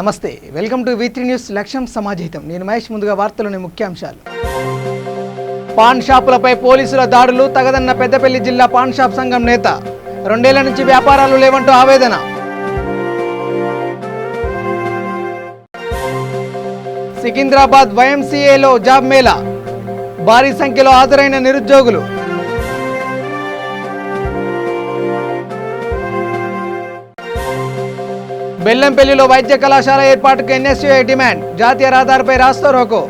నమస్తే, welcome to V3 news. లక్ష్యం సమాజహితం. నేను మహేష్. ముందుగా వార్తలోని ముఖ్యాంశాలు. పాన్ షాపులపై పోలీసుల దాడులు తగదన్న పెద్దపల్లి జిల్లా పాన్ షాప్ సంఘం నేత. 2 ఏళ్ల నుంచి వ్యాపారాలు లేవంటూ ఆవేదన. సికింద్రాబాద్ YMCAలో జాబ్ మేళా. భారీ సంఖ్యలో హాజరైన నిరుద్యోగులు. బెల్లంపల్లిలో వైద్య కళాశాల ఏర్పాటుకు NSUI డిమాండ్. జాతీయ రహదారిపై రాస్తా రోకో.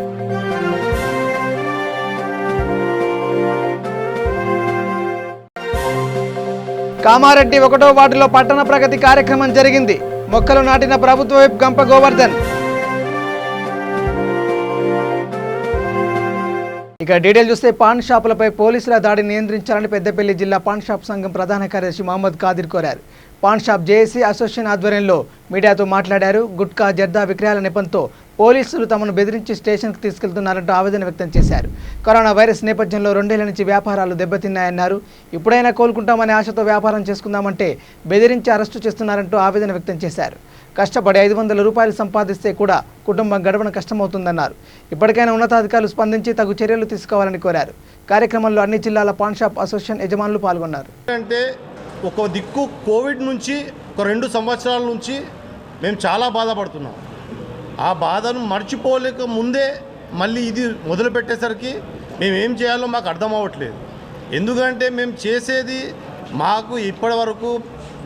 కామారెడ్డి 1వ వార్డులో పట్టణ ప్రగతి కార్యక్రమం జరిగింది. మొక్కలు నాటిన ప్రభుత్వ విప్ గంప గోవర్ధన్. ఇక డీటెయిల్ చూస్తే, పాన్ షాపులపై పోలీసుల దాడిని నియంత్రించాలని పెద్దపల్లి జిల్లా పాన్ షాప్ సంఘం ప్రధాన కార్యదర్శి మహమ్మద్ ఖాదిర్ కోరారు. పాన్ షాప్ జేఏసీ అసోసియేషన్ ఆధ్వర్యంలో మీడియాతో మాట్లాడారు. గుట్కా జర్దా విక్రయాల నెపంతో పోలీసులు తమను బెదిరించి స్టేషన్కు తీసుకెళ్తున్నారంటూ ఆవేదన వ్యక్తం చేశారు. కరోనా వైరస్ నేపథ్యంలో 2 ఏళ్ల నుంచి వ్యాపారాలు దెబ్బతిన్నాయన్నారు. ఇప్పుడైనా కోలుకుంటామనే ఆశతో వ్యాపారం చేసుకుందామంటే బెదిరించి అరెస్టు చేస్తున్నారంటూ ఆవేదన వ్యక్తం చేశారు. కష్టపడి 500 రూపాయలు సంపాదిస్తే కూడా కుటుంబం గడవడం కష్టమవుతుందన్నారు. ఇప్పటికైనా ఉన్నతాధికారులు స్పందించి తగు చర్యలు తీసుకోవాలని కోరారు. కార్యక్రమంలో అన్ని జిల్లాల పాన్ షాప్ అసోసియేషన్ యజమానులు పాల్గొన్నారు. ఒక దిక్కు కోవిడ్ నుంచి ఒక 2 సంవత్సరాల నుంచి మేము చాలా బాధపడుతున్నాం. ఆ బాధను మర్చిపోలేక ముందే మళ్ళీ ఇది మొదలు పెట్టేసరికి మేము ఏం చేయాలో మాకు అర్థం అవ్వట్లేదు. ఎందుకంటే మేము చేసేది, మాకు ఇప్పటి వరకు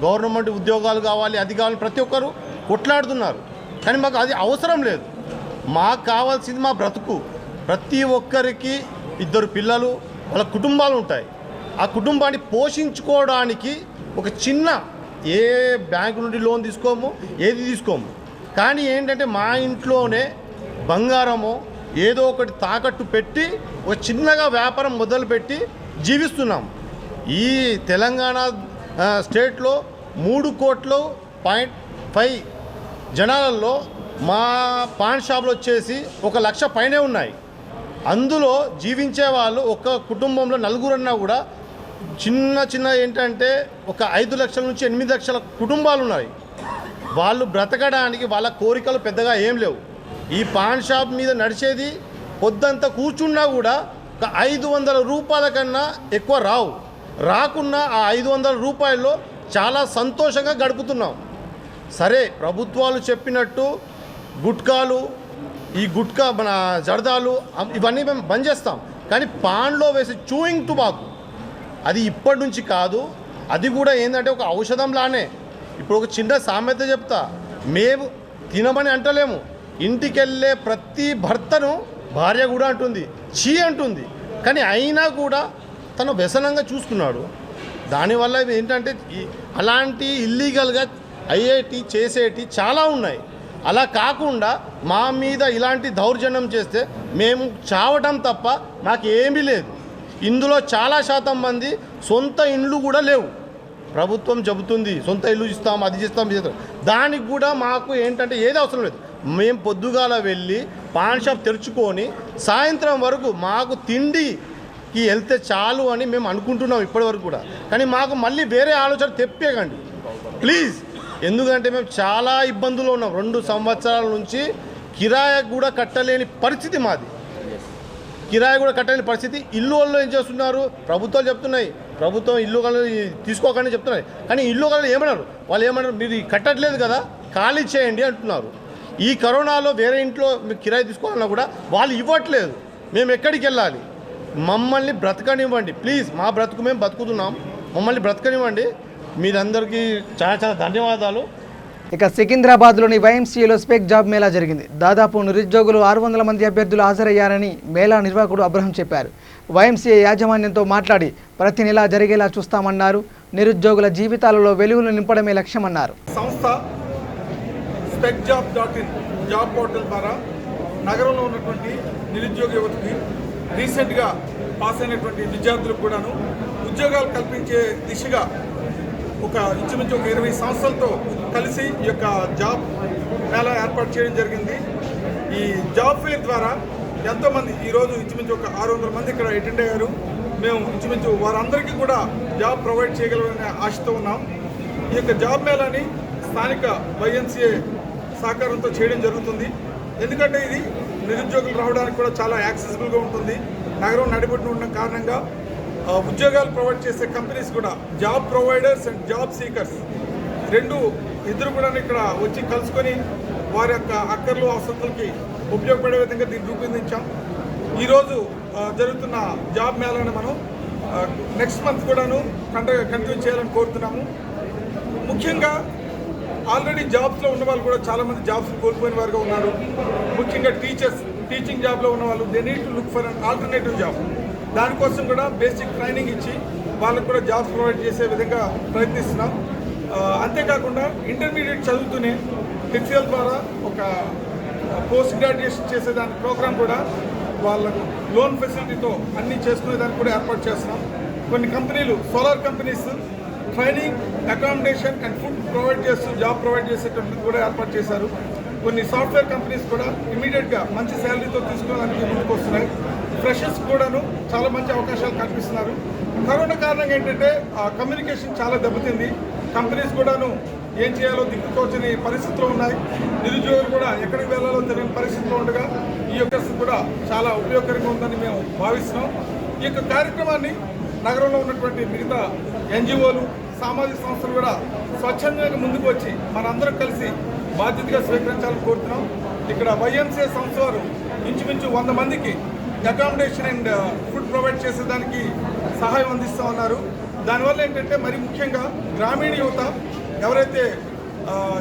గవర్నమెంట్ ఉద్యోగాలు కావాలి, అది కావాలి, ప్రతి ఒక్కరు కొట్లాడుతున్నారు. కానీ మాకు అది అవసరం లేదు. మాకు కావాల్సింది మా బ్రతుకు. ప్రతి ఒక్కరికి 2 పిల్లలు, వాళ్ళ కుటుంబాలు ఉంటాయి. ఆ కుటుంబాన్ని పోషించుకోవడానికి ఒక చిన్న ఏ బ్యాంకు నుండి లోన్ తీసుకోము, ఏది తీసుకోము. కానీ ఏంటంటే మా ఇంట్లోనే బంగారమో ఏదో ఒకటి తాకట్టు పెట్టి ఒక చిన్నగా వ్యాపారం మొదలుపెట్టి జీవిస్తున్నాం. ఈ తెలంగాణ స్టేట్లో 3.5 జనాలలో మా పాన్ షాపులు వచ్చేసి 1 లక్ష పైనే ఉన్నాయి. అందులో జీవించే వాళ్ళు ఒక కుటుంబంలో 4 అన్నా కూడా చిన్న ఏంటంటే ఒక 5 లక్షల నుంచి 8 లక్షల కుటుంబాలు ఉన్నాయి. వాళ్ళు బ్రతకడానికి వాళ్ళ కోరికలు పెద్దగా ఏం లేవు. ఈ పాన్ షాప్ మీద నడిచేది పొద్దంతా కూర్చున్నా కూడా ఒక 500 రూపాయల కన్నా ఎక్కువ రాకున్నా ఆ 500 రూపాయల్లో చాలా సంతోషంగా గడుపుతున్నాం. సరే, ప్రభుత్వాలు చెప్పినట్టు గుట్కాలు, ఈ గుట్కా మన జర్దాలు ఇవన్నీ మేము బంద్ చేస్తాం. కానీ పాన్లో వేసే చూయింగ్ టుబాకు అది ఇప్పటి నుంచి కాదు. అది కూడా ఏంటంటే ఒక ఔషధంలానే. ఇప్పుడు ఒక చిన్న సామెత చెప్తా. మేము తినమని అంటలేము. ఇంటికి వెళ్ళే ప్రతి భర్తను భార్య కూడా అంటుంది, చీ అంటుంది. కానీ అయినా కూడా తను వ్యసనంగా చూసుకున్నాడు. దానివల్ల ఏంటంటే అలాంటి ఇల్లీగల్గా అయ్యేటి చేసేటి చాలా ఉన్నాయి. అలా కాకుండా మా మీద ఇలాంటి దౌర్జన్యం చేస్తే మేము చావటం తప్ప మాకు ఏమీ లేదు. ఇందులో చాలా శాతం మంది సొంత ఇండ్లు కూడా లేవు. ప్రభుత్వం చెబుతుంది సొంత ఇల్లు ఇస్తాం, అది చేస్తాం, ఇది చేస్తాం. దానికి కూడా మాకు ఏంటంటే ఏది అవసరం లేదు. మేము పొద్దుగాల వెళ్ళి పాన్ షాప్ తెరుచుకొని సాయంత్రం వరకు మాకు తిండికి వెళ్తే చాలు అని మేము అనుకుంటున్నాం ఇప్పటి వరకు కూడా. కానీ మాకు మళ్ళీ వేరే ఆలోచన తెప్పేయకండి ప్లీజ్. ఎందుకంటే మేము చాలా ఇబ్బందులు ఉన్నాం. 2 సంవత్సరాల నుంచి కిరాయి కూడా కట్టలేని పరిస్థితి మాది. కిరాయి కూడా కట్టలేని పరిస్థితి. ఇల్లు వాళ్ళు ఏం చేస్తున్నారు, ప్రభుత్వాలు చెప్తున్నాయి, ప్రభుత్వం ఇల్లు తీసుకోకండి చెప్తున్నాయి. కానీ ఇల్లు వాళ్ళు ఏమన్నారు, వాళ్ళు ఏమన్నారు, మీరు కట్టట్లేదు కదా ఖాళీ చేయండి అంటున్నారు. ఈ కరోనాలో వేరే ఇంట్లో మీకు కిరాయి తీసుకోవాలన్నా కూడా వాళ్ళు ఇవ్వట్లేదు. మేము ఎక్కడికి వెళ్ళాలి? మమ్మల్ని బ్రతకనివ్వండి ప్లీజ్. మా బ్రతుకు మేము బతుకుతున్నాం, మమ్మల్ని బ్రతకనివ్వండి. మీరందరికీ చాలా ధన్యవాదాలు. ఇక సికింద్రాబాద్లోని YMCAలో స్పెక్ జాబ్ మేళా జరిగింది. దాదాపు నిరుద్యోగులు 600 మంది అభ్యర్థులు హాజరయ్యారని మేళా నిర్వాహకుడు అబ్రహం చెప్పారు. YMCA యాజమాన్యంతో మాట్లాడి ప్రతి నెల జరిగేలా చూస్తామన్నారు. నిరుద్యోగుల జీవితాలలో వెలుగులు నింపడమే లక్ష్యమన్నారు. సంస్థ specjob.in జాబ్ పోర్టల్ ద్వారా నగరంలో ఉన్నటువంటి నిరుద్యోగ యువతకి రీసెంట్గా పాస్ అయినటువంటి విద్యార్థులకు కూడాను ఉద్యోగాలు కల్పించే దిశగా ఒక ఇంచుమించు 20 సంస్థలతో కలిసి ఈ యొక్క జాబ్ మేళా ఏర్పాటు చేయడం జరిగింది. ఈ జాబ్ ఫెయిర్ ద్వారా ఎంతోమంది ఈరోజు ఇంచుమించు ఒక 600 మంది ఇక్కడ అటెండ్ అయ్యారు. మేము ఇంచుమించు వారందరికీ కూడా జాబ్ ప్రొవైడ్ చేయగలమనే ఆశతో ఉన్నాం. ఈ యొక్క జాబ్ మేళాని స్థానిక YMCA సహకారంతో చేయడం జరుగుతుంది. ఎందుకంటే ఇది నిరుద్యోగులు రావడానికి కూడా చాలా యాక్సెసిబుల్గా ఉంటుంది. నగరం నడిబొడ్డున ఉండడం కారణంగా ఉద్యోగాలు ప్రొవైడ్ చేసే కంపెనీస్ కూడా job providers and job seekers ఇద్దరు కూడా ఇక్కడ వచ్చి కలుసుకొని వారి యొక్క అక్కర్లు అవసరాలకి ఉపయోగపడే విధంగా దీన్ని రూపొందించాం. ఈరోజు జరుగుతున్న జాబ్ మేళాను మనం నెక్స్ట్ మంత్ కూడాను కంటిన్యూ చేయాలని కోరుతున్నాము. ముఖ్యంగా ఆల్రెడీ జాబ్స్లో ఉన్న వాళ్ళు కూడా చాలామంది జాబ్స్ కోల్పోయిన వారుగా ఉన్నారు. ముఖ్యంగా టీచింగ్ జాబ్లో ఉన్న వాళ్ళు they need to look for an alternative job. దానికోసం కూడా బేసిక్ ట్రైనింగ్ ఇచ్చి వాళ్ళకు కూడా జాబ్స్ ప్రొవైడ్ చేసే విధంగా ప్రయత్నిస్తున్నాం. అంతేకాకుండా ఇంటర్మీడియట్ చదువుతూనే హెచ్సిఎల్ ద్వారా ఒక పోస్ట్ గ్రాడ్యుయేషన్ చేసేదాని ప్రోగ్రామ్ కూడా వాళ్ళకు లోన్ ఫెసిలిటీతో అన్నీ చేసుకునేదానికి కూడా ఏర్పాటు చేస్తున్నాం. కొన్ని కంపెనీలు solar companies training, accommodation and food provide చేస్తూ జాబ్ ప్రొవైడ్ చేసేటప్పుడు కూడా ఏర్పాటు చేశారు. కొన్ని సాఫ్ట్వేర్ కంపెనీస్ కూడా ఇమీడియట్గా మంచి శాలరీతో తీసుకోవడానికి ముందుకు వస్తున్నాయి. ఫ్రెషర్స్ కూడాను చాలా మంచి అవకాశాలు కల్పిస్తున్నారు. కరోనా కారణంగా ఏంటంటే కమ్యూనికేషన్ చాలా దెబ్బతింది. కంపెనీస్ కూడాను ఏం చేయాలో దిక్కుతోచని పరిస్థితుల్లో ఉన్నాయి. నిరుద్యోగులు కూడా ఎక్కడికి వెళ్ళాలో తెలియని పరిస్థితిలో ఉండగా ఈ యొక్క కూడా చాలా ఉపయోగకరంగా ఉందని మేము భావిస్తున్నాం. ఈ యొక్క కార్యక్రమాన్ని నగరంలో ఉన్నటువంటి మిగతా ఎన్జిఓలు, సామాజిక సంస్థలు కూడా స్వచ్ఛందంగా ముందుకు వచ్చి మనందరం కలిసి బాధ్యతగా స్వీకరించాలని కోరుతున్నాం. ఇక్కడ వైఎంసీఏ సంస్థ వారు ఇంచుమించు 100 మందికి అకామిడేషన్ అండ్ ఫుడ్ ప్రొవైడ్ చేసేదానికి సహాయం అందిస్తూ ఉన్నారు. దానివల్ల ఏంటంటే మరి ముఖ్యంగా గ్రామీణ యువత ఎవరైతే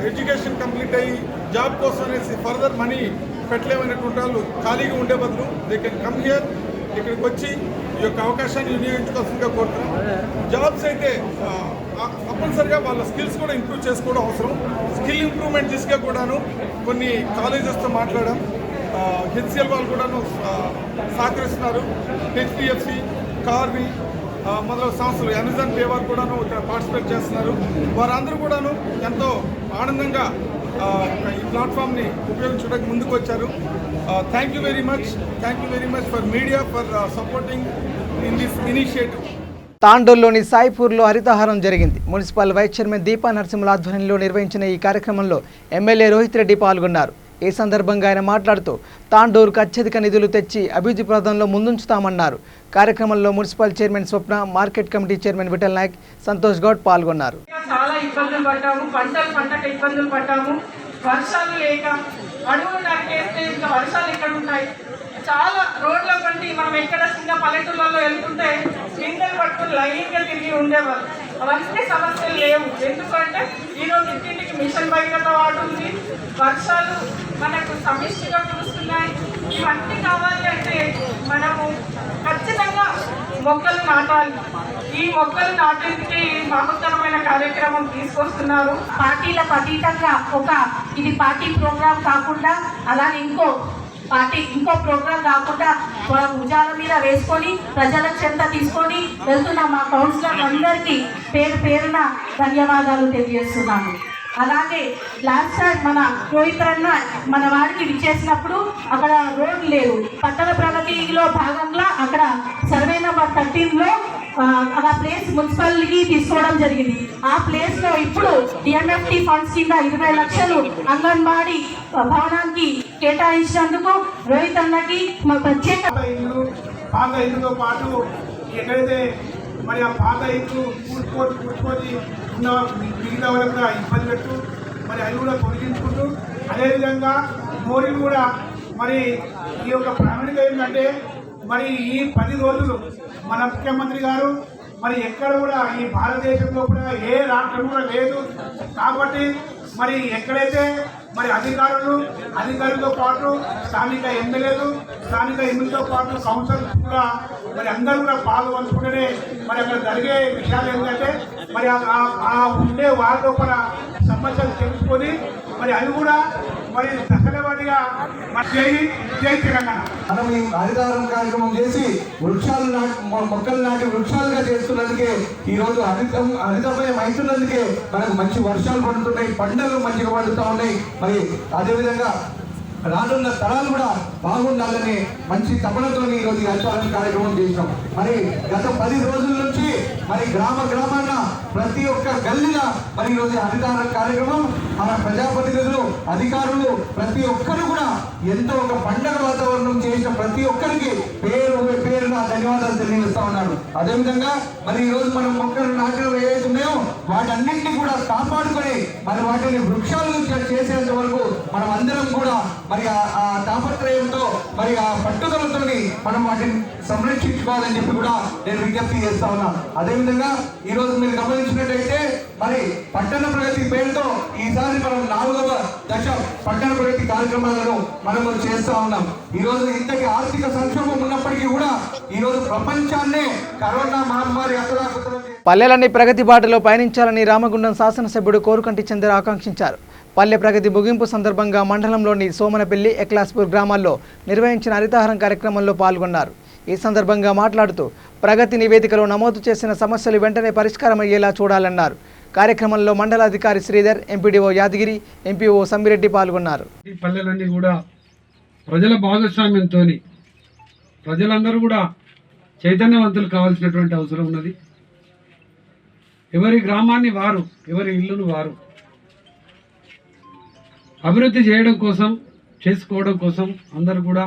ఎడ్యుకేషన్ కంప్లీట్ అయ్యి జాబ్ కోసం అనేసి ఫర్దర్ మనీ పెట్టలేమనేటువంటి వాళ్ళు ఖాళీగా ఉండే బదులు దే కెన్ కమ్ హియర్, ఇక్కడికి వచ్చి ఈ యొక్క అవకాశాన్ని వినియోగించుకోవాల్సిందిగా కోరుతున్నాం. జాబ్స్ అయితే తప్పనిసరిగా వాళ్ళ స్కిల్స్ కూడా ఇంప్రూవ్ చేసుకోవడం అవసరం. స్కిల్ ఇంప్రూవ్మెంట్ దిశగా కూడాను కొన్ని కాలేజెస్తో మాట్లాడాం. హెచ్సిఎల్ వాళ్ళు కూడాను సహకరిస్తున్నారు. హెచ్డిఎఫ్సి, కార్వి మొదలైన సంస్థలు, అమెజాన్ పే వారు కూడాను ఇక్కడ పార్టిసిపేట్ చేస్తున్నారు. వారందరూ కూడాను ఎంతో ఆనందంగా ఈ ప్లాట్ఫామ్ని ఉపయోగించడానికి ముందుకు వచ్చారు. Thank you very much for media for supporting in this initiative. తాండూరులోని సాయిపూర్లో హరితహారం జరిగింది. మున్సిపల్ వైస్ చైర్మన్ దీపా నరసింహుల ఆధ్వర్యంలో నిర్వహించిన ఈ కార్యక్రమంలో ఎమ్మెల్యే రోహిత్ రెడ్డి పాల్గొన్నారు. ఈ సందర్భంగా ఆయన మాట్లాడుతూ తాండూరుకు అత్యధిక నిధులు తెచ్చి అభివృద్ధి ప్రదంలో ముందుంచుతామన్నారు. కార్యక్రమంలో municipal chairman Swapna, market committee chairman Vithal Nayak, Santosh Goud పాల్గొన్నారు. చాలా ఇబ్బందులు పడ్డాము, పంటకు ఇబ్బందులు పడ్డాము. వర్షాలు లేక అడవులు నరికేస్తే ఇంకా వర్షాలు ఎక్కడ ఉంటాయి? చాలా రోడ్ల బండి మనం ఎక్కడ చిన్న పల్లెటూళ్ళలో వెళ్తుంటే కిందలు పట్టుకుని లైన్గా తిరిగి ఉండేవాళ్ళు. అవన్నీ సమస్యలు లేవు. ఎందుకంటే ఈరోజు ఇంటింటికి మిషన్ భగీరథ వాడుంది. వర్షాలు మనకు సమిష్టిగా కురుస్తున్నాయి. ఇవన్నీ కావాలి అంటే మనము ఖచ్చితంగా మొక్కలు నాటాలి. ఈ మొక్కలు నాటేందుకే మహత్తరమైన కార్యక్రమం తీసుకొస్తున్నారు. పార్టీలకు అతీతంగా ఇది పార్టీ ప్రోగ్రాం కాకుండా అలానే ఇంకో ప్రోగ్రాం కాకుండా భుజాల మీద వేసుకొని ప్రజల చెంత తీసుకొని వెళ్తున్న మా కౌన్సిలర్ అందరికీ పేరున ధన్యవాదాలు తెలియజేస్తున్నాను. అలాగే లాస్ట్ టైం మన రోహిత్ అన్న మన వారికి విచ్చేసినప్పుడు అక్కడ రోడ్లు లేవు. పట్టణ ప్రగతిలో భాగంగా అక్కడ సర్వే నెంబర్ 13లో ఆ ప్లేస్ మున్సిపాలిటీకి తీసుకోవడం జరిగింది. ఆ ప్లేస్ లో ఇప్పుడు డిఎంఎఫ్టి ఫండ్స్ కింద 20 లక్షలు అంగన్వాడీ భవనానికి కేటాయించినందుకు రోహిత్ అన్నకి మా ప్రత్యేక పాత ఇల్లుతో పాటు ఎక్కడైతే మరి ఆ పాత ఇల్లు కూర్చుకొని ఉన్న మిగతా వరకు కూడా ఇబ్బంది పెట్టు మరి అవి కూడా తొలగించుకుంటూ అదేవిధంగా మోడీలు కూడా మరి ఈ యొక్క ప్రణాళిక ఏంటంటే మరి ఈ 10 రోజులు మన ముఖ్యమంత్రి గారు మరి ఎక్కడ కూడా ఈ భారతదేశంలో కూడా ఏ రాష్ట్రం కూడా లేదు. కాబట్టి మరి ఎక్కడైతే మరి అధికారులతో పాటు స్థానిక ఎమ్మెల్యేలు, స్థానిక ఎమ్మెల్యేతో పాటు కౌన్సిలర్స్ కూడా మరి అందరూ కూడా పాల్గొనుకుంటేనే మరి అక్కడ జరిగే విషయాలు ఏంటంటే మరి ఆ ఉండే వాళ్ళతో కూడా సమస్యలు తెలుసుకొని మరి అవి కూడా మరి సకలవాడిగా జై తెలంగాణ. మనం ఈ హరితహారం కార్యక్రమం చేసి మొక్కలు నాటి వృక్షాలుగా చేస్తున్నందుకే ఈరోజు హరితమయం అవుతున్నందుకే మనకు మంచి వర్షాలు పడుతున్నాయి, పంటలు మంచిగా పండుతూ ఉన్నాయి. మరి అదేవిధంగా రానున్న తరాలు కూడా బాగుండాలని మంచి తపనతో ఈరోజు ఈ హరితారం కార్యక్రమం చేసినాం. మరి గత 10 రోజుల నుంచి మరి గ్రామాన ప్రతి ఒక్క గల్లీలో మరి ఈరోజు హరితారం కార్యక్రమం మన ప్రజాప్రతినిధులు అధికారులు ప్రతి ఒక్కరు కూడా ఎంతో ఒక పండగ వాతావరణం చేసిన ప్రతి ఒక్కరికి పేరున ధన్యవాదాలు తెలియజేస్తా ఉన్నాను. అదేవిధంగా మరి ఈ రోజు మనం మొక్కలు నాటడం ఏవైతే ఉన్నాయో వాటన్నింటినీ కూడా కాపాడుకొని మరి వాటిని వృక్షాలు చేసేంత వరకు మనం అందరం కూడా మరి ఆ తాపత్రయంతో మరి ఆ పట్టుదలతో మనం వాటిని సంరక్షించుకోవాలని చెప్పి కూడా నేను విజ్ఞప్తి చేస్తా ఉన్నాను. అదేవిధంగా ఈ రోజు మీరు గమనించినట్టయితే మరి పట్టణ ప్రగతి పేరుతో ఈసారి మనం 4వ దశ పట్టణ ప్రగతి కార్యక్రమాలను మనము చేస్తా ఉన్నాం. ఈ రోజు ఇంతటి ఆర్థిక సంక్షోభం ఉన్నప్పటికీ కూడా ఈ రోజు ప్రపంచాన్నే కరోనా మహమ్మారి అతలాకుతలం పల్లెలన్నీ ప్రగతి బాటలో పయనించాలని రామగుండం శాసనసభ్యుడు కోరుకంటి చంద్ర ఆకాంక్షించారు. పల్లె ప్రగతి ముగింపు సందర్భంగా మండలంలోని సోమనపల్లి, ఎక్లాస్పూర్ గ్రామాల్లో నిర్వహించిన హరితహారం కార్యక్రమంలో పాల్గొన్నారు. ఈ సందర్భంగా మాట్లాడుతూ ప్రగతి నివేదికలో నమోదు చేసిన సమస్యలు వెంటనే పరిష్కారమయ్యేలా చూడాలన్నారు. కార్యక్రమంలో మండలాధికారి శ్రీధర్, ఎంపీడీఓ యాదగిరి, ఎంపీఓ సమ్మిరెడ్డి పాల్గొన్నారు. ఈ పల్లెలన్నీ కూడా ప్రజల భాగస్వామ్యంతో ప్రజలందరూ కూడా చైతన్యవంతులు కావాల్సినటువంటి అవసరం ఉన్నది. ఎవరి గ్రామాన్ని వారు, ఎవరి ఇల్లును వారు అభివృద్ధి చేయడం కోసం, చేసుకోవడం కోసం అందరూ కూడా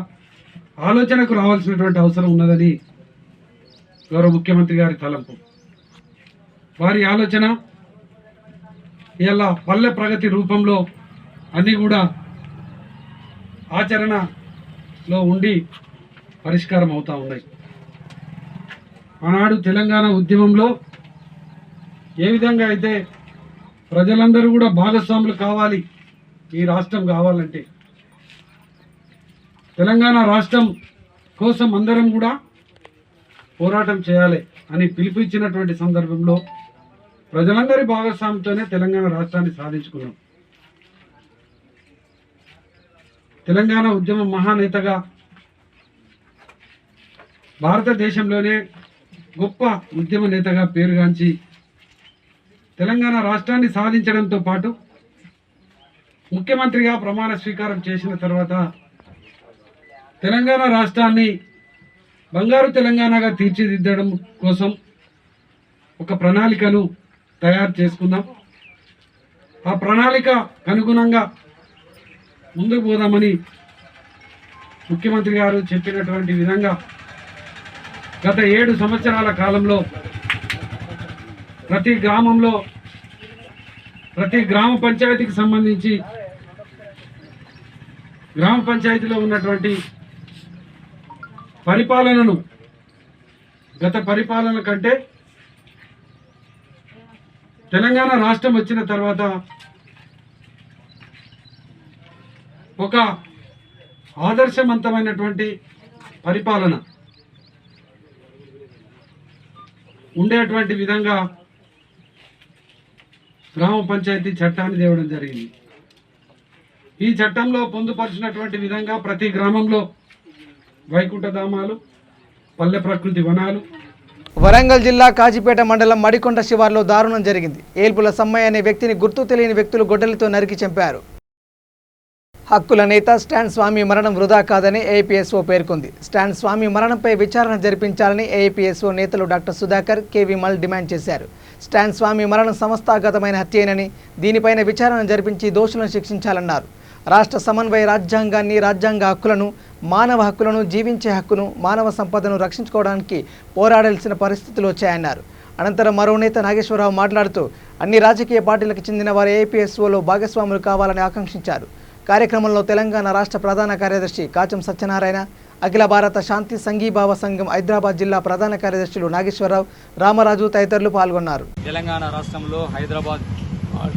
ఆలోచనకు రావాల్సినటువంటి అవసరం ఉన్నదని గౌరవ ముఖ్యమంత్రి గారి తలంపు. వారి ఆలోచన ఇలా పల్లె ప్రగతి రూపంలో అన్నీ కూడా ఆచరణలో ఉండి పరిష్కారం అవుతూ ఉన్నాయి. ఆనాడు తెలంగాణ ఉద్యమంలో ఏ విధంగా అయితే ప్రజలందరూ కూడా భాగస్వాములు కావాలి, ఈ రాష్ట్రం కావాలంటే తెలంగాణ రాష్ట్రం కోసం అందరం కూడా పోరాటం చేయాలి అని పిలుపునిచ్చినటువంటి సందర్భంలో ప్రజలందరి భాగస్వామ్యంతోనే తెలంగాణ రాష్ట్రాన్ని సాధించుకున్నాం. తెలంగాణ ఉద్యమ మహానేతగా భారతదేశంలోనే గొప్ప ఉద్యమ నేతగా పేరుగాంచి తెలంగాణ రాష్ట్రాన్ని సాధించడంతో పాటు ముఖ్యమంత్రిగా ప్రమాణ స్వీకారం చేసిన తర్వాత తెలంగాణ రాష్ట్రాన్ని బంగారు తెలంగాణగా తీర్చిదిద్దడం కోసం ఒక ప్రణాళికను తయారు చేసుకుందాం. ఆ ప్రణాళిక అనుగుణంగా ముందుకు పోదామని ముఖ్యమంత్రి గారు చెప్పినటువంటి విధంగా గత 7 సంవత్సరాల కాలంలో ప్రతి గ్రామంలో, ప్రతి గ్రామ పంచాయతీకి సంబంధించి గ్రామ పంచాయతీలో ఉన్నటువంటి పరిపాలనను గత పరిపాలన కంటే తెలంగాణ రాష్ట్రం వచ్చిన తర్వాత ఒక ఆదర్శవంతమైనటువంటి పరిపాలన ఉండేటువంటి విధంగా గ్రామ పంచాయతీ చట్టాన్ని తేవడం జరిగింది. ఈ చట్టంలో పొందుపరిచినటువంటి విధంగా ప్రతి గ్రామంలో వైకుంఠధామాలు, పల్లె ప్రకృతి వనాలు. వరంగల్ జిల్లా కాజీపేట మండలం మడికొండ శివార్లో దారుణం జరిగింది. ఏల్పుల సమ్మయ్య అనే వ్యక్తిని గుర్తు తెలియని వ్యక్తులు గొడ్డలితో నరికి చంపారు. హక్కుల నేత స్టాన్ స్వామి మరణం వృధా కాదని ఏఐపీఎస్ఓ పేర్కొంది. స్టాన్ స్వామి మరణంపై విచారణ జరిపించాలని ఏఐపీఎస్ఓ నేతలు డాక్టర్ సుధాకర్, కేవీ మల్ డిమాండ్ చేశారు. స్టాన్ స్వామి మరణం సంస్థాగతమైన హత్యేనని, దీనిపైన విచారణ జరిపించి దోషులను శిక్షించాలన్నారు. రాష్ట్ర సమన్వయ రాజ్యాంగాన్ని, రాజ్యాంగ హక్కులను, మానవ హక్కులను, జీవించే హక్కును, మానవ సంపదను రక్షించుకోవడానికి పోరాడాల్సిన పరిస్థితులు వచ్చాయన్నారు. అనంతరం మరో నేత నాగేశ్వరరావు మాట్లాడుతూ అన్ని రాజకీయ పార్టీలకు చెందిన వారు ఏఐపీఎస్ఓలో భాగస్వాములు కావాలని ఆకాంక్షించారు. కార్యక్రమంలో తెలంగాణ రాష్ట్ర ప్రధాన కార్యదర్శి కాచం సత్యనారాయణ, అఖిల భారత శాంతి సంఘీభావ సంఘం హైదరాబాద్ జిల్లా ప్రధాన కార్యదర్శులు నాగేశ్వరరావు, రామరాజు తదితరులు పాల్గొన్నారు. తెలంగాణ రాష్ట్రంలో హైదరాబాద్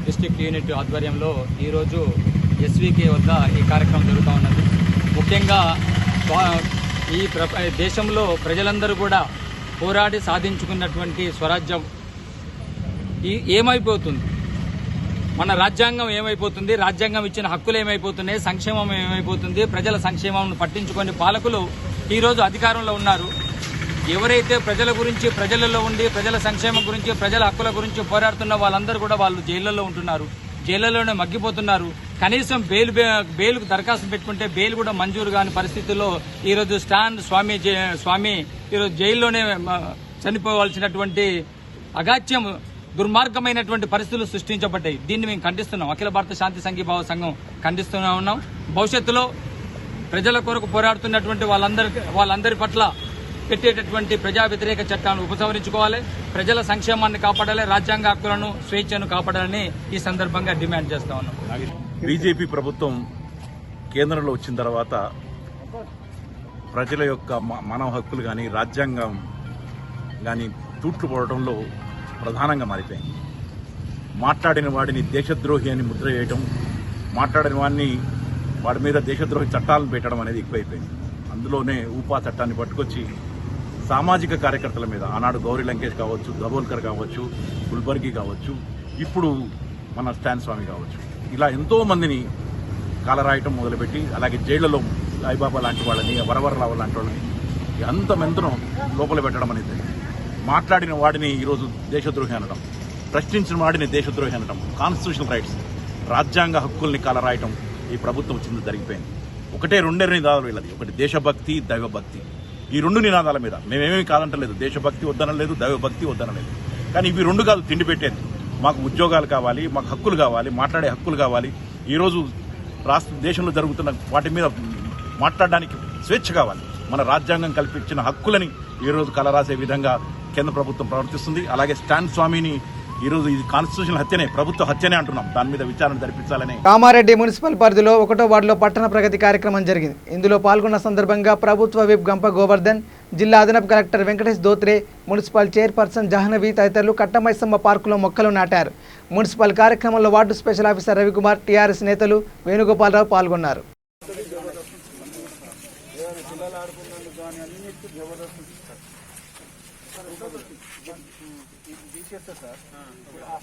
డిస్ట్రిక్ట్ యూనిట్ ఆధ్వర్యంలో ఈరోజు ఎస్వీకే వద్ద ఈ కార్యక్రమం జరుగుతూ ఉన్నది. ముఖ్యంగా ఈ దేశంలో ప్రజలందరూ కూడా పోరాడి సాధించుకున్నటువంటి స్వరాజ్యం ఏమైపోతుంది, మన రాజ్యాంగం ఏమైపోతుంది, రాజ్యాంగం ఇచ్చిన హక్కులు ఏమైపోతున్నాయి, సంక్షేమం ఏమైపోతుంది, ప్రజల సంక్షేమం పట్టించుకొని పాలకులు ఈరోజు అధికారంలో ఉన్నారు. ఎవరైతే ప్రజల గురించి, ప్రజలలో ఉండి ప్రజల సంక్షేమం గురించి, ప్రజల హక్కుల గురించి పోరాడుతున్న వాళ్ళందరూ కూడా వాళ్ళు జైళ్లలో ఉంటున్నారు. జైళ్లలోనే మగ్గిపోతున్నారు. కనీసం బెయిల్కు దరఖాస్తు పెట్టుకుంటే బెయిల్ కూడా మంజూరు కాని పరిస్థితుల్లో ఈరోజు స్వామి ఈరోజు జైల్లోనే చనిపోవాల్సినటువంటి అగాత్యం దుర్మార్గమైనటువంటి పరిస్థితులు సృష్టించబడ్డాయి. దీన్ని మేము ఖండిస్తున్నాం. అఖిల భారత శాంతి సంఘీభావ సంఘం ఖండిస్తూనే ఉన్నాం. భవిష్యత్తులో ప్రజల కొరకు పోరాడుతున్నటువంటి వాళ్ళందరి పట్ల పెట్టేటటువంటి ప్రజా వ్యతిరేక చట్టాలను ఉపసంహరించుకోవాలి, ప్రజల సంక్షేమాన్ని కాపాడాలి, రాజ్యాంగ హక్కులను స్వేచ్ఛను కాపాడాలని ఈ సందర్భంగా డిమాండ్ చేస్తా ఉన్నాం. బీజేపీ ప్రభుత్వం కేంద్రంలో వచ్చిన తర్వాత ప్రజల యొక్క మానవ హక్కులు కానీ రాజ్యాంగం కానీ తూట్లు పడటంలో ప్రధానంగా మారిపోయింది. మాట్లాడిన వాడిని దేశద్రోహి అని ముద్ర వేయటం, మాట్లాడిన వాడిని వాడి మీద దేశద్రోహి చట్టాలను పెట్టడం అనేది ఎక్కువైపోయింది. అందులోనే ఊపా చట్టాన్ని పట్టుకొచ్చి సామాజిక కార్యకర్తల మీద ఆనాడు గౌరీ లంకేష్ కావచ్చు, దబోల్కర్ కావచ్చు, గుల్బర్గి కావచ్చు, ఇప్పుడు మన స్టాన్ స్వామి కావచ్చు, ఇలా ఎంతో మందిని కాలరాయటం మొదలుపెట్టి అలాగే జైళ్లలో సాయిబాబా లాంటి వాళ్ళని, వరవరరావు లాంటి వాళ్ళని అంతమందిరం లోపల పెట్టడం అనేది. మాట్లాడిన వాడిని ఈరోజు దేశద్రోహి అనడం, ప్రశ్నించిన వాడిని దేశద్రోహి అనడం, కాన్స్టిట్యూషనల్ రైట్స్ రాజ్యాంగ హక్కుల్ని కాలరాయటం ఈ ప్రభుత్వం వచ్చింది జరిగిపోయింది. రెండే నినాదాలు వీళ్ళది, ఒకటి దేశభక్తి, దైవభక్తి. ఈ రెండు నినాదాల మీద మేమేమీ కాదంటలేదు, దేశభక్తి వద్దనలేదు, దైవభక్తి వద్దనలేదు. కానీ ఇవి రెండు కాదు తిండి పెట్టేది. మాకు ఉద్యోగాలు కావాలి, మాకు హక్కులు కావాలి, మాట్లాడే హక్కులు కావాలి. ఈరోజు దేశంలో జరుగుతున్న వాటి మీద మాట్లాడడానికి స్వేచ్ఛ కావాలి. మన రాజ్యాంగం కల్పించిన హక్కులని ఈరోజు కలరాసే విధంగా కేంద్ర ప్రభుత్వం ప్రవర్తిస్తుంది. అలాగే స్టాన్ స్వామిని ఈరోజు ఇది కాన్స్టిట్యూషన్ హత్యనే, ప్రభుత్వ హత్యనే అంటున్నాం. దాని మీద విచారణ జరిపించాలని. కామారెడ్డి మున్సిపల్ పరిధిలో 1వ వార్డులో పట్టణ ప్రగతి కార్యక్రమం జరిగింది. ఇందులో పాల్గొన్న సందర్భంగా ప్రభుత్వ విప్ గంప గోవర్ధన్, జిల్లా అదనపు collector Venkatesh Dhotre, municipal chairperson Jahnavi తదితరులు కట్టమైసమ్మ పార్కులో మొక్కలు నాటారు. మున్సిపల్ కార్యక్రమంలో ward special officer Ravikumar, TRS నేతలు వేణుగోపాలరావు పాల్గొన్నారు.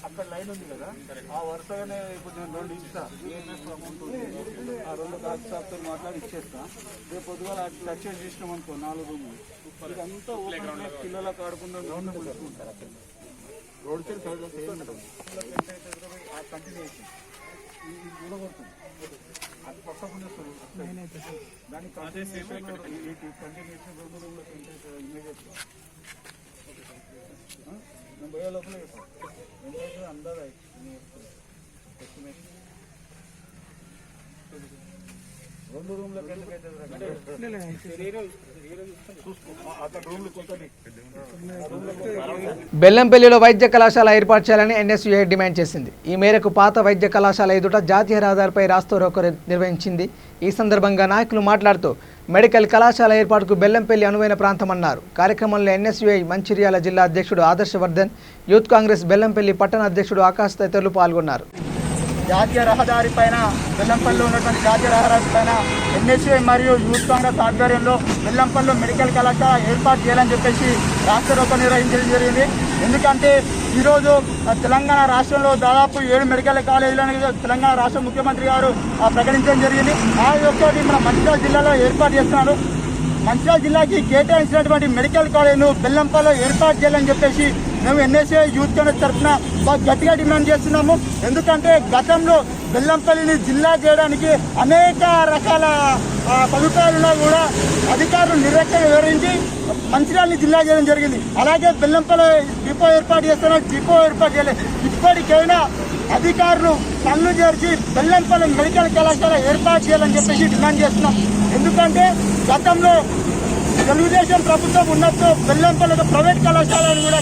అక్కడ లైన్ ఉంది కదా, ఆ వరుసగానే ఇప్పుడు నేను 2 ఇస్తా, ఆ 2 కాదు మాట్లాడి ఇచ్చేస్తా. రేపు పొద్దుగా టచ్ చేసినాం అనుకో 4 రూములు ఇదంతా పిల్లలకు ఆడుకున్న రోడ్డు తెలుసుకుంటారు. అక్కడ రోడ్ సైడ్ కంటిన్యూషన్ ఇది కూడా కొడుతుంది, అది పక్కకుండా దానికి కంటిన్యూషన్ 2 రూమ్ల ఇమీడియట్ నేను పోయే లోపల అందాజ ఎస్టిమేషన్ 2 రూమ్లకు బెల్లంపల్లిలో వైద్య కళాశాల ఏర్పాటు చేయాలని ఎన్ఎస్యుఐ డిమాండ్ చేసింది. ఈ మేరకు పాత వైద్య కళాశాల ఎదుట జాతీయ రహదారిపై రాస్తారోకో నిర్వహించింది. ఈ సందర్భంగా నాయకులు మాట్లాడుతూ మెడికల్ కళాశాల ఏర్పాటుకు బెల్లంపల్లి అనువైన ప్రాంతమన్నారు. కార్యక్రమంలో ఎన్ఎస్యుఐ మంచిర్యాల జిల్లా అధ్యక్షుడు ఆదర్శవర్ధన్, యూత్ కాంగ్రెస్ బెల్లంపల్లి పట్టణ అధ్యక్షుడు ఆకాశ్ తదితరులు పాల్గొన్నారు. జాతీయ రహదారి పైన బెల్లంపల్లిలో ఉన్నటువంటి జాతీయ రహదారి పైన ఎన్ఎస్యుఐ మరియు యూత్ కాంగ్రెస్ ఆధ్వర్యంలో బెల్లంపల్లిలో మెడికల్ కళాశాల ఏర్పాటు చేయాలని చెప్పేసి రాస్తారోకో నిర్వహించడం జరిగింది. ఎందుకంటే ఈరోజు తెలంగాణ రాష్ట్రంలో దాదాపు 7 మెడికల్ కాలేజీలను తెలంగాణ రాష్ట్ర ముఖ్యమంత్రి గారు ప్రకటించడం జరిగింది. ఆ యొక్కటి మన మంచిర్యాల జిల్లాలో ఏర్పాటు చేస్తున్నారు. మంచిర్యాల జిల్లాకి కేటాయించినటువంటి మెడికల్ కాలేజ్ను బెల్లంపల్లిలో ఏర్పాటు చేయాలని చెప్పేసి మేము ఎన్ఎస్ఏ యూత్ కాంగ్రెస్ తరఫున గట్టిగా డిమాండ్ చేస్తున్నాము. ఎందుకంటే గతంలో బెల్లంపల్లిని జిల్లా చేయడానికి అనేక రకాల సదుపాయాలున్నా కూడా అధికారులు నిర్లక్ష్యం వివరించి మంచిర్యాలని జిల్లా చేయడం జరిగింది. అలాగే బెల్లంపల్లి డిపో ఏర్పాటు చేస్తున్నా, డిపో ఏర్పాటు చేయలేదు. ఇప్పటికైనా అధికారులు కళ్ళు చేర్చి బెల్లంపల్లి మెడికల్ కళాశాల ఏర్పాటు చేయాలని చెప్పేసి డిమాండ్ చేస్తున్నాం. ఎందుకంటే గతంలో తెలుగుదేశం ప్రభుత్వం ఉన్నప్పుడు బెల్లంపల్లి ప్రైవేట్ కళాశాలను కూడా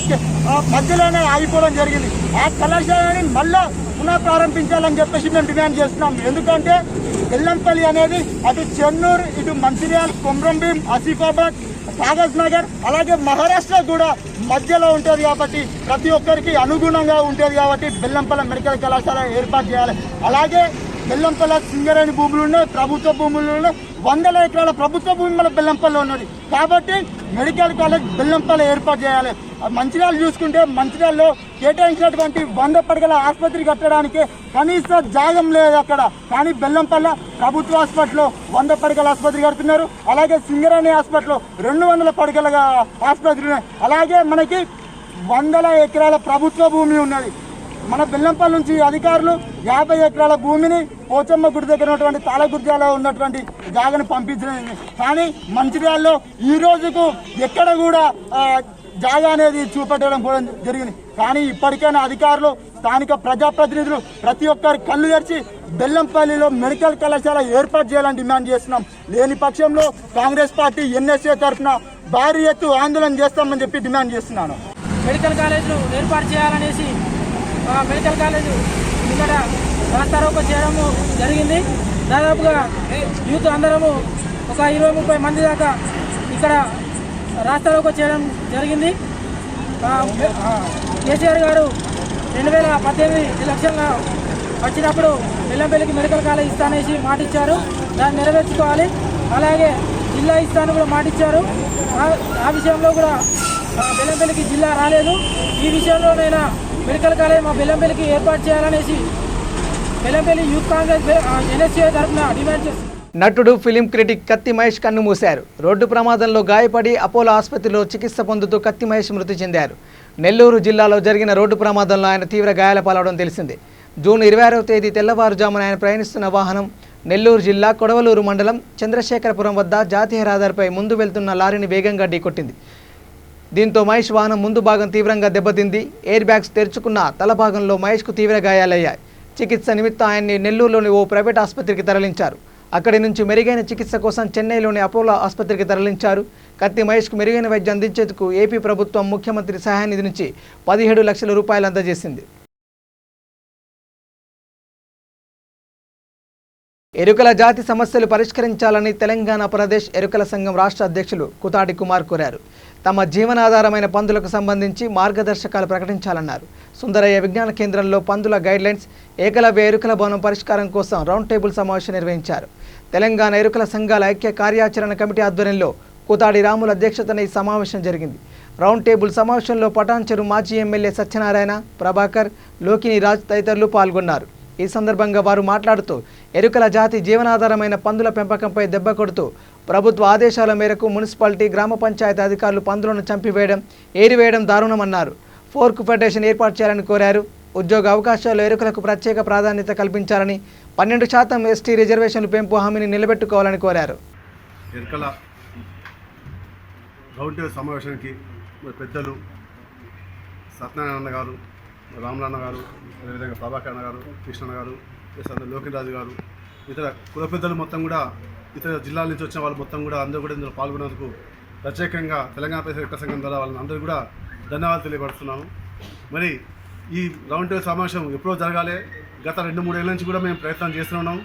మధ్యలోనే ఆగిపోవడం జరిగింది. ఆ కళాశాలని మళ్ళా పునః ప్రారంభించాలని చెప్పేసి మేము డిమాండ్ చేస్తున్నాం. ఎందుకంటే బెల్లంపల్లి అనేది అటు చెన్నూరు, ఇటు మంచిర్యాల, కొమ్రంభీం, ఆసిఫాబాద్, కాగజ్ నగర్ అలాగే మహారాష్ట్ర కూడా మధ్యలో ఉంటుంది కాబట్టి ప్రతి ఒక్కరికి అనుగుణంగా ఉంటుంది కాబట్టి బెల్లంపల్లి మెడికల్ కళాశాల ఏర్పాటు చేయాలి. అలాగే బెల్లంపల్లి సింగరేణి భూములు ఉన్నాయి, ప్రభుత్వ భూములు ఉన్నాయి, 100 ఎకరాల ప్రభుత్వ భూమి మన బెల్లంపల్లి ఉన్నది కాబట్టి మెడికల్ కాలేజ్ బెల్లంపల్లి ఏర్పాటు చేయాలి. మంచిర్యాల చూసుకుంటే మంచిర్యాలలో కేటాయించినటువంటి 100 పడకల ఆసుపత్రి కట్టడానికి కనీస జాగం లేదు అక్కడ. కానీ బెల్లంపల్లి ప్రభుత్వ హాస్పిటల్లో 100 పడకల ఆసుపత్రి కడుతున్నారు. అలాగే సింగరేణి హాస్పిటల్లో 200 పడకల ఆసుపత్రి ఉన్నాయి. అలాగే మనకి 100 ఎకరాల ప్రభుత్వ భూమి ఉన్నది. మన బెల్లంపల్లి నుంచి అధికారులు 50 ఎకరాల భూమిని పోచమ్మ గుడి దగ్గర ఉన్నటువంటి తాళగుర్జాలో ఉన్నటువంటి జాగను పంపించింది. కానీ మంచిర్యాలలో ఈ రోజుకు ఎక్కడ కూడా జాగా అనేది చూపెట్టడం కూడా జరిగింది. కానీ ఇప్పటికైనా అధికారులు, స్థానిక ప్రజాప్రతినిధులు ప్రతి ఒక్కరు కళ్ళు తెరిచి బెల్లంపల్లిలో మెడికల్ కళాశాల ఏర్పాటు చేయాలని డిమాండ్ చేస్తున్నాం. లేని పక్షంలో కాంగ్రెస్ పార్టీ ఎన్ఎస్ఏ తరఫున భారీ ఎత్తు ఆందోళన చేస్తామని చెప్పి డిమాండ్ చేస్తున్నాను. మెడికల్ కాలేజ్ను ఏర్పాటు చేయాలనేసి మెడికల్ కాలేజ్ ఇక్కడ రాస్తారోకో చేయడము జరిగింది. దాదాపుగా యూత్ అందరము ఒక 20-30 మంది దాకా ఇక్కడ రాస్తారోకో చేయడం జరిగింది. కేసీఆర్ గారు 2018 ఎలక్షన్లో వచ్చినప్పుడు బెల్లంపల్లికి మెడికల్ కాలేజ్ ఇస్తానేసి మాట ఇచ్చారు. దాన్ని నెరవేర్చుకోవాలి. అలాగే జిల్లా ఇస్తాను కూడా మాట ఇచ్చారు. ఆ విషయంలో కూడా బెల్లంపల్లికి జిల్లా రాలేదు. ఈ విషయంలోనైనా మెడికల్ కాలేజ్ మా బెల్లంపల్లికి ఏర్పాటు చేయాలనేసి బెల్లంపల్లి యూత్ కాంగ్రెస్ ఎన్ఎస్ఏ తరఫున డిమాండ్ చేస్తుంది. నటుడు ఫిలిం క్రిటిక్ కత్తి మహేష్ కన్ను మూశారు. రోడ్డు ప్రమాదంలో గాయపడి అపోలో ఆసుపత్రిలో చికిత్స పొందుతూ కత్తి మహేష్ మృతి చెందారు. నెల్లూరు జిల్లాలో జరిగిన రోడ్డు ప్రమాదంలో ఆయన తీవ్ర గాయాల పాలవడం తెలిసిందే. జూన్ 26వ తేదీ తెల్లవారుజామున ఆయన ప్రయాణిస్తున్న వాహనం నెల్లూరు జిల్లా కొడవలూరు మండలం చంద్రశేఖరపురం వద్ద జాతీయ రహదారిపై ముందు వెళ్తున్న లారీని వేగంగా ఢీకొట్టింది. దీంతో మహేష్ వాహనం ముందు భాగం తీవ్రంగా దెబ్బతింది. ఎయిర్ బ్యాగ్స్ తెరుచుకున్న తల భాగంలో మహేష్కు తీవ్ర గాయాలయ్యాయి. చికిత్స నిమిత్తం ఆయన్ని నెల్లూరులోని ఓ ప్రైవేట్ ఆసుపత్రికి తరలించారు. అక్కడి నుంచి మెరుగైన చికిత్స కోసం చెన్నైలోని అపోలో ఆసుపత్రికి తరలించారు. కత్తి మహేష్కు మెరుగైన వైద్యం అందించేందుకు ఏపీ ప్రభుత్వం ముఖ్యమంత్రి సహాయ నిధి నుంచి 17 లక్షల రూపాయలు అందజేసింది. ఎరుకల జాతి సమస్యలు పరిష్కరించాలని తెలంగాణ ప్రదేశ్ ఎరుకల సంఘం రాష్ట్ర అధ్యక్షులు కుతాటి కుమార్ కోరారు. తమ జీవనాధారమైన పందులకు సంబంధించి మార్గదర్శకాలు ప్రకటించాలన్నారు. సుందరయ్య విజ్ఞాన కేంద్రంలో పందుల గైడ్లైన్స్, ఏకలవ్య ఎరుకల భవనం పరిష్కారం కోసం రౌండ్ టేబుల్ సమావేశం నిర్వహించారు. తెలంగాణ ఎరుకల సంఘాల ఐక్య కార్యాచరణ కమిటీ ఆధ్వర్యంలో కుతాడి రాముల అధ్యక్షతన ఈ సమావేశం జరిగింది. రౌండ్ టేబుల్ సమావేశంలో పటాన్చెరు మాజీ ఎమ్మెల్యే సత్యనారాయణ, ప్రభాకర్, లోకిని రాజ్ తదితరులు పాల్గొన్నారు. ఈ సందర్భంగా వారు మాట్లాడుతూ ఎరుకల జాతి జీవనాధారమైన పందుల పెంపకంపై దెబ్బ కొడుతూ ప్రభుత్వ ఆదేశాల మేరకు మున్సిపాలిటీ, గ్రామ పంచాయతీ అధికారులు పందులను చంపివేయడం, ఏరివేయడం దారుణమన్నారు. ఫోర్క్ ఫెడరేషన్ ఏర్పాటు చేయాలని కోరారు. ఉద్యోగ అవకాశాల్లో ఎరుకలకు ప్రత్యేక ప్రాధాన్యత కల్పించాలని, 12% ఎస్టీ రిజర్వేషన్లు పెంపు హామీని నిలబెట్టుకోవాలని కోరారు. ఎరుకల రౌండ్ టేబుల్ సమావేశానికి పెద్దలు సత్యనారాయణ గారు, రామనాన్న గారు, అదేవిధంగా ప్రభాకర్ అన్న గారు, కృష్ణన్న గారు, లోకిరాజు గారు, ఇతర కుల పెద్దలు మొత్తం కూడా, ఇతర జిల్లాల నుంచి వచ్చిన వాళ్ళు మొత్తం కూడా అందరూ కూడా ఇందులో పాల్గొన్నందుకు ప్రత్యేకంగా తెలంగాణ ప్రదేశ్ ఎరుకల సంఘం ద్వారా వాళ్ళని అందరూ కూడా ధన్యవాదాలు తెలియపరుస్తున్నాను. మరి ఈ రౌండ్ టేబుల్ సమావేశం ఎప్పుడో జరగాలి. గత 2-3 ఏళ్ళ నుంచి కూడా మేము ప్రయత్నం చేస్తున్నాం.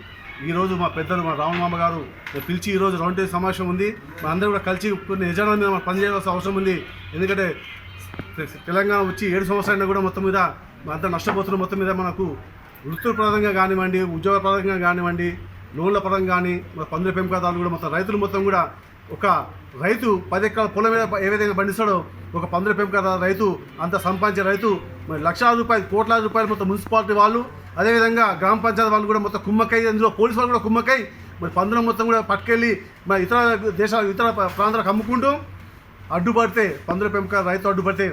ఈరోజు మా పెద్దలు, మా రామమామ గారు పిలిచి ఈరోజు రౌండ్ టేబుల్ సమావేశం ఉంది. మా అందరూ కూడా కలిసి కొన్ని ఎజెండాల మీద మనం పనిచేయాల్సిన అవసరం ఉంది. ఎందుకంటే తెలంగాణ వచ్చి 7 సంవత్సరాలైనా కూడా మొత్తం మీద అంతా నష్టపోతున్న మొత్తం మీద మనకు వృత్తిపరంగా కానివ్వండి, ఉద్యోగ పరంగా కానివ్వండి, లోన్ల పరంగా కానీ, పందుల పెంపకదారులు కూడా మొత్తం రైతులు మొత్తం కూడా, ఒక రైతు 10 ఎకరాల పొలం మీద ఏ విధంగా పండిస్తాడో ఒక పందుల పెంపకదారు రైతు అంత సంపాదించే రైతు మరి లక్షల రూపాయలు, కోట్లాది రూపాయలు మొత్తం మున్సిపాలిటీ వాళ్ళు, అదేవిధంగా గ్రామ పంచాయతీ వాళ్ళు కూడా మొత్తం కుమ్మక్కై, అందులో పోలీసు వాళ్ళు కూడా కుమ్మక్కై మరి పందులను మొత్తం కూడా పట్టుకెళ్ళి మరి ఇతర దేశాలు, ఇతర ప్రాంతాలకు అమ్ముకుంటూ అడ్డుపడితే, పందుల పెంపక రైతు అడ్డుపడితే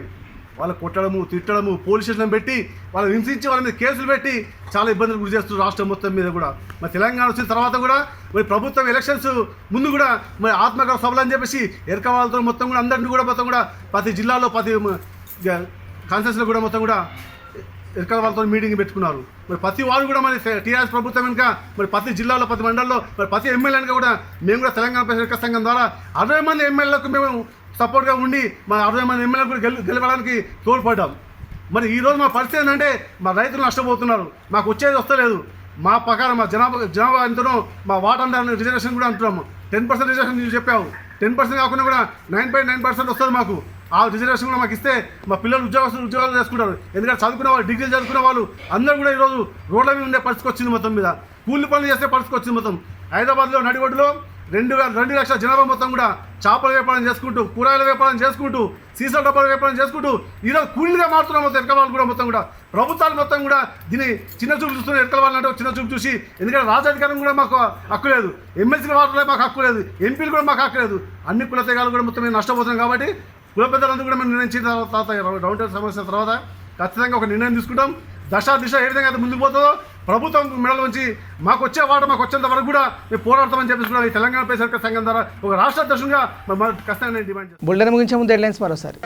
వాళ్ళ కొట్టడము, తిట్టడము, పోలీస్ స్టేషన్ పెట్టి వాళ్ళని హింసించి వాళ్ళ మీద కేసులు పెట్టి చాలా ఇబ్బందులు గురి చేస్తున్నారు రాష్ట్రం మొత్తం మీద కూడా. మరి తెలంగాణ వచ్చిన తర్వాత కూడా మరి ప్రభుత్వం ఎలక్షన్స్ ముందు కూడా మరి ఆత్మగౌరవ సభలు అని చెప్పేసి ఎరుక వాళ్ళతో మొత్తం కూడా అందరినీ కూడా మొత్తం కూడా ప్రతి జిల్లాలో, ప్రతి కాన్స్టిట్యూన్సీలో కూడా మొత్తం కూడా ఎరుకల వాళ్ళతో మీటింగ్ పెట్టుకున్నారు. మరి ప్రతి వాళ్ళు కూడా మరి టీఆర్ఎస్ ప్రభుత్వం కనుక మరి ప్రతి జిల్లాలో, ప్రతి మండలంలో మరి ప్రతి ఎమ్మెల్యేగా కూడా మేము కూడా తెలంగాణ ప్రదేశ్ ఎరుకల సంఘం ద్వారా 60 మంది ఎమ్మెల్యేలకు మేము సపోర్ట్గా ఉండి మా 60 మంది ఎమ్మెల్యేలు కూడా గెలవడానికి తోడ్పడ్డాం. మరి ఈరోజు మా పరిస్థితి ఏంటంటే మా రైతులు నష్టపోతున్నారు, మాకు వచ్చేది వస్తలేదు. మా ప్రకారం మా జనాభా ఎంతనో మా వాటా రిజర్వేషన్ కూడా అంటున్నాము. 10% రిజర్వేషన్ మీరు చెప్పావు, 10% కాకుండా కూడా 9.9% వస్తుంది మాకు. ఆ రిజర్వేషన్ కూడా మాకు ఇస్తే మా పిల్లలు ఉద్యోగాలు చేసుకుంటారు. ఎందుకంటే చదువుకున్న వాళ్ళు, డిగ్రీలు చదువుకున్న వాళ్ళు అందరూ కూడా ఈరోజు రోడ్ల మీద ఉండే పరిస్థితి వచ్చింది. మొత్తం మీద కూలి పనులు చేసే పరిస్థితి వచ్చింది. మొత్తం హైదరాబాద్లో నడిగొడ్డులో 2 లక్షల జనాభా మొత్తం కూడా చేపల వ్యాపారం చేసుకుంటూ, కూరగాయల వ్యాపారం చేసుకుంటూ, సీసాల డబ్బాల వ్యాపారం చేసుకుంటూ ఈరోజు కూలీగా మారుతున్నాం. మొత్తం ఎరుకల వాళ్ళు కూడా మొత్తం కూడా ప్రభుత్వాలు మొత్తం కూడా దీన్ని చిన్న చూపు చూస్తున్నారు. ఎరుకల వాళ్ళు అంటే చిన్న చూపు చూసి, ఎందుకంటే రాజాధికారం కూడా మాకు హక్కు లేదు, ఎమ్మెల్సీ వాటిలో మాకు హక్కు లేదు, ఎంపీలు కూడా మాకు హక్కు లేదు. అన్ని కుల తెగాలు కూడా మొత్తం మేము నష్టపోతున్నాం. కాబట్టి కుల పెద్దలందరూ కూడా మేము నిర్ణయించిన తర్వాత రౌండ్ టేబుల్ సమస్య తర్వాత ఖచ్చితంగా ఒక నిర్ణయం తీసుకుంటాం. దశ దిశ ఏ విధంగా అయితే ముందుకు పోతుందో ప్రభుత్వం మెడల నుంచి మాకు వచ్చేంత వరకు కూడా మేము పోరాడతామని చెప్పేసి కూడా ఈ తెలంగాణ పేసరిక సంఘం ద్వారా ఒక రాష్ట్ర అధ్యక్షునిగా ఖచ్చితంగా డిమాండ్ చేస్తాం. బుల్లెన్ ముగించే ముందు హెడ్లైన్స్ మరోసారి.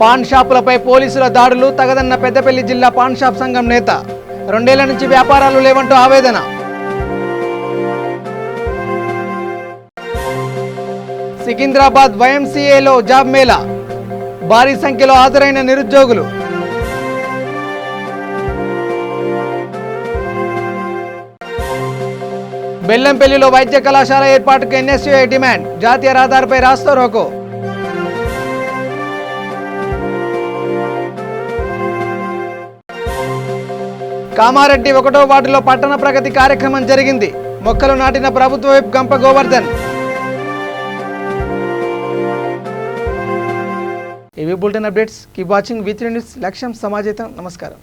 పాన్ షాపులపై పోలీసుల దాడులు తగదన్న పెద్దపల్లి జిల్లా పాన్ షాప్ సంఘం నేత. 2 ఏళ్ల నుంచి వ్యాపారాలు లేవంటూ ఆవేదన. సికింద్రాబాద్ YMCAలో జాబ్ మేళా. భారీ సంఖ్యలో హాజరైన నిరుద్యోగులు. బెల్లంపల్లిలో వైద్య కళాశాల ఏర్పాటుకు NSUI డిమాండ్. జాతీయ రహదారిపై రాస్తా రోకో. కామారెడ్డి 1వ వార్డులో పట్టణ ప్రగతి కార్యక్రమం జరిగింది. మొక్కలు నాటిన ప్రభుత్వ వైపు గంప గోవర్ధన్. ఇవి bulletin updates. Keep watching V3 news. లక్ష్యం సమాజేతం. నమస్కారం.